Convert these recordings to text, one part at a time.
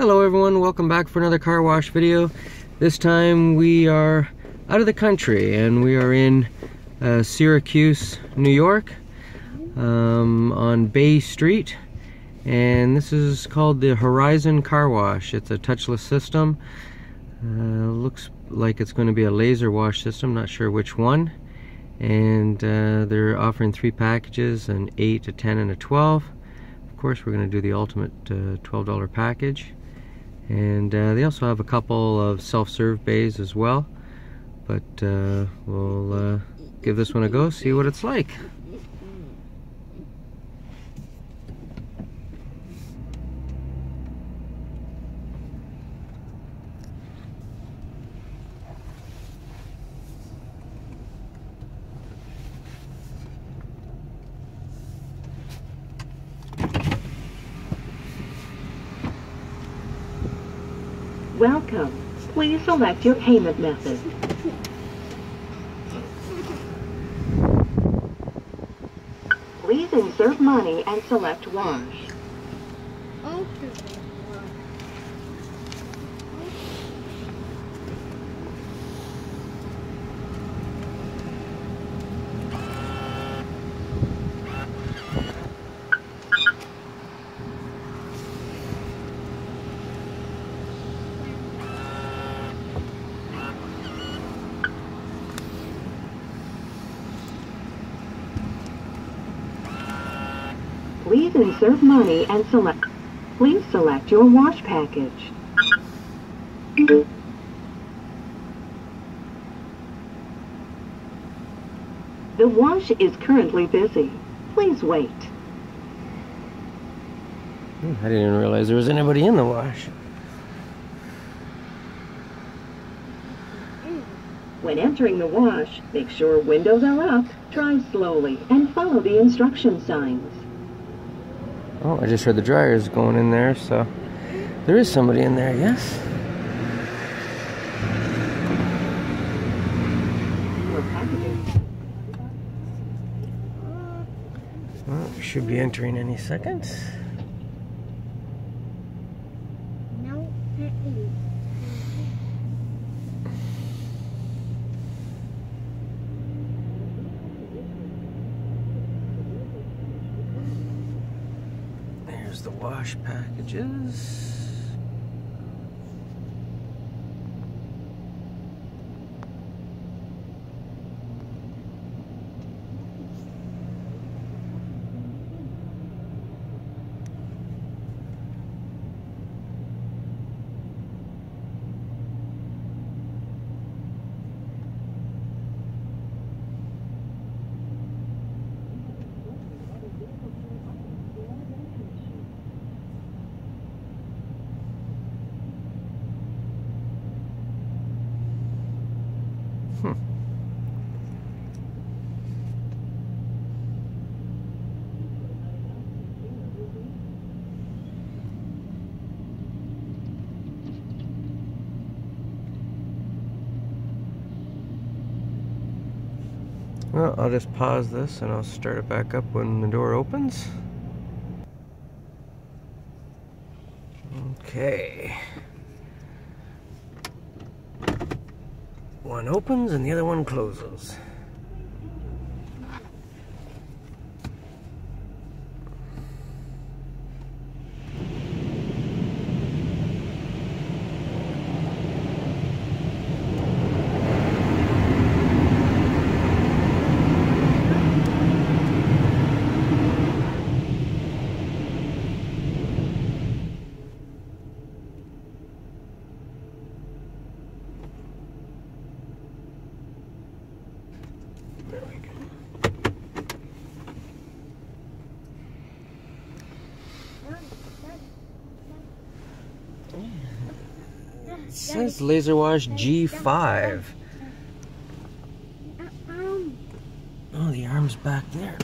Hello everyone, welcome back for another car wash video. This time we are out of the country and we are in Syracuse, New York, on Bay Street, and this is called the Horizon Car Wash. It's a touchless system. Looks like it's going to be a laser wash system, not sure which one, and they're offering 3 packages, an 8, a 10, and a 12. Of course we're going to do the ultimate $12 package. And they also have a couple of self-serve bays as well, but we'll give this one a go, see what it's like. Welcome. Please select your payment method. Please insert money and select wash. Please insert money and select. Please select your wash package. The wash is currently busy. Please wait. I didn't even realize there was anybody in the wash. When entering the wash, make sure windows are up, drive slowly, and follow the instruction signs. Oh, I just heard the dryers going in there, so there is somebody in there, yes? Well, we should be entering any second. There's the wash packages. Well, I'll just pause this and I'll start it back up when the door opens. Okay. One opens and the other one closes. There we go. It says Laser Wash G5. Oh, the arm's back there.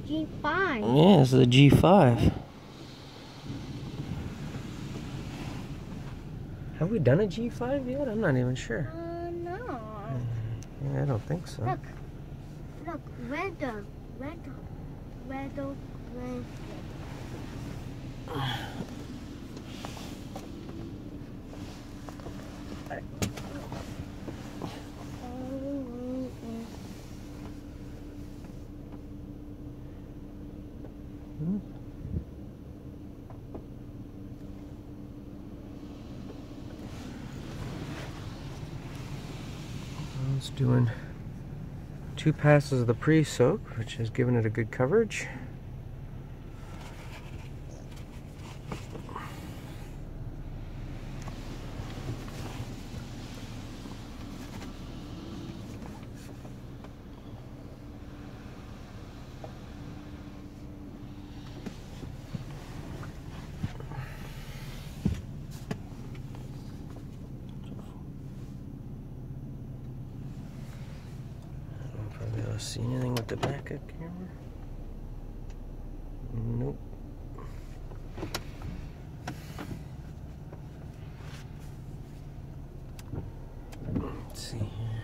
G5. Yeah, it's the G5. Have we done a G5 yet? I'm not even sure. No. Yeah, I don't think so. Look, red. doing 2 passes of the pre-soak, which has given it a good coverage. See anything with the backup camera? Nope. Let's see here.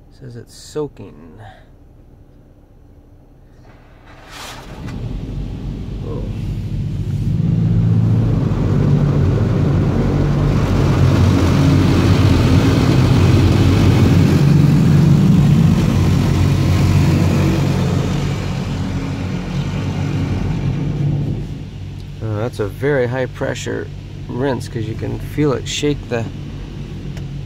It says it's soaking. Oh. That's a very high pressure rinse because you can feel it shake the,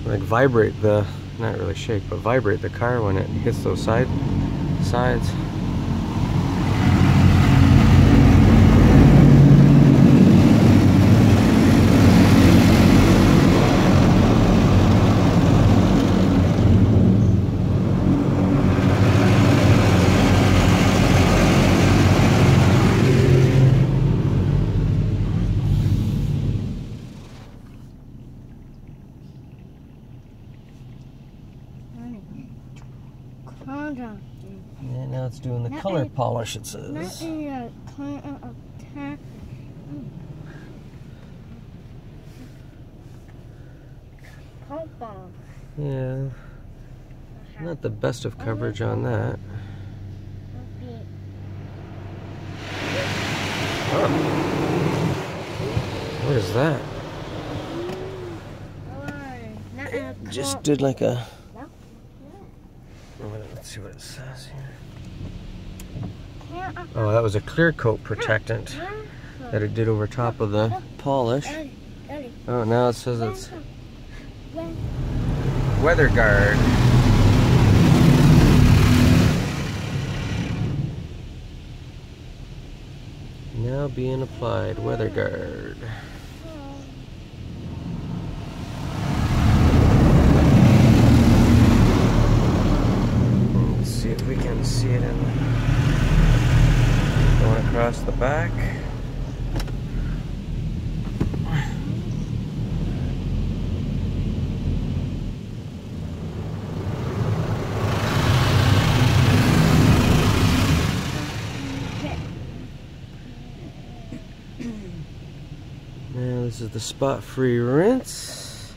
like vibrate the, not really shake, but vibrate the car when it hits those sides. Yeah, now it's doing the color polish, it says. Yeah, not the best of coverage on that. Oh. What is that? It just did like a... Let's see what it says here. Oh, that was a clear coat protectant that it did over top of the polish. Oh, now it says it's weather guard. Now being applied, weather guard. Let's see if we can see it in going across the back. Now this is the spot-free rinse.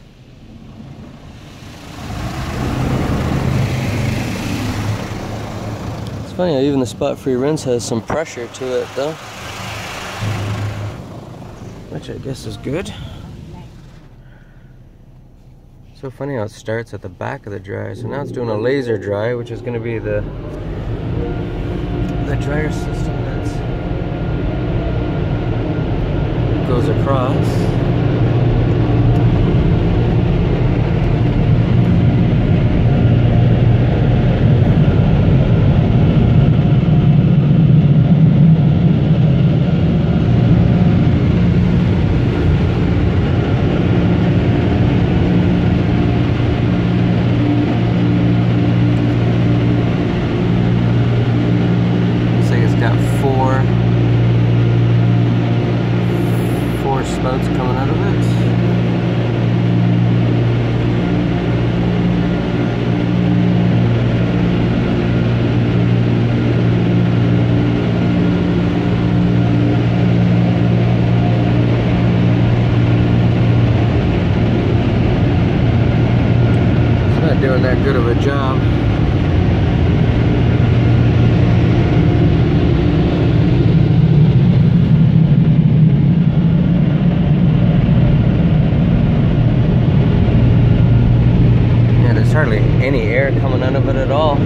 It's funny how even the spot-free rinse has some pressure to it though, which I guess is good. So funny how it starts at the back of the dry. So now it's doing a laser dry, which is going to be the dryer system that goes across. Spouts coming out of it. It's not doing that good of a job. Hardly any air coming out of it at all.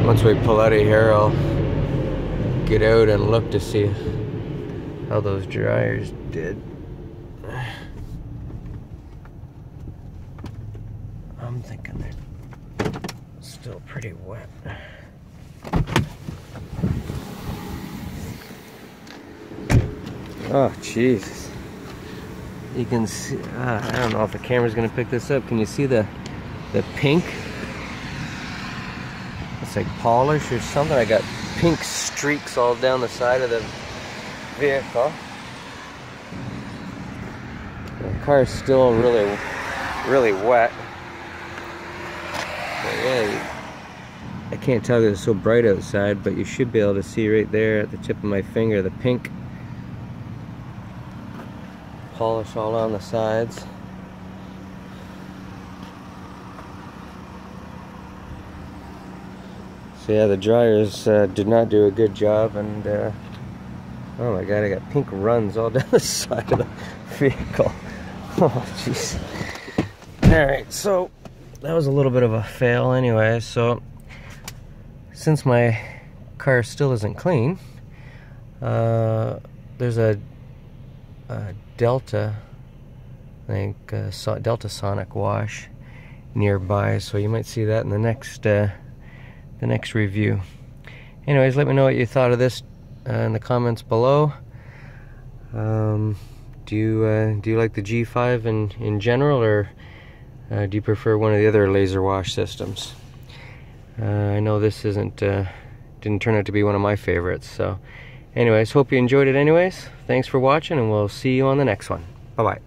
Once we pull out of here, I'll get out and look to see how those dryers did. I'm thinking they're still pretty wet. Oh, Jesus. You can see, I don't know if the camera's gonna pick this up. Can you see the pink? It's like polish or something. I got pink streaks all down the side of the vehicle. The car's still really wet. But yeah, I can't tell because it's so bright outside, but you should be able to see right there at the tip of my finger the pink polish all on the sides. So yeah, the dryers did not do a good job, and oh my god, I got pink runs all down the side of the vehicle. Oh jeez. Alright, so that was a little bit of a fail anyway. So since my car still isn't clean, there's a Delta, I think Delta Sonic wash nearby, so you might see that in the next review. Anyways, let me know what you thought of this in the comments below. Do you like the G5 in general, or do you prefer one of the other laser wash systems? I know this didn't turn out to be one of my favorites. So anyways, hope you enjoyed it anyways. Thanks for watching, and we'll see you on the next one. Bye bye.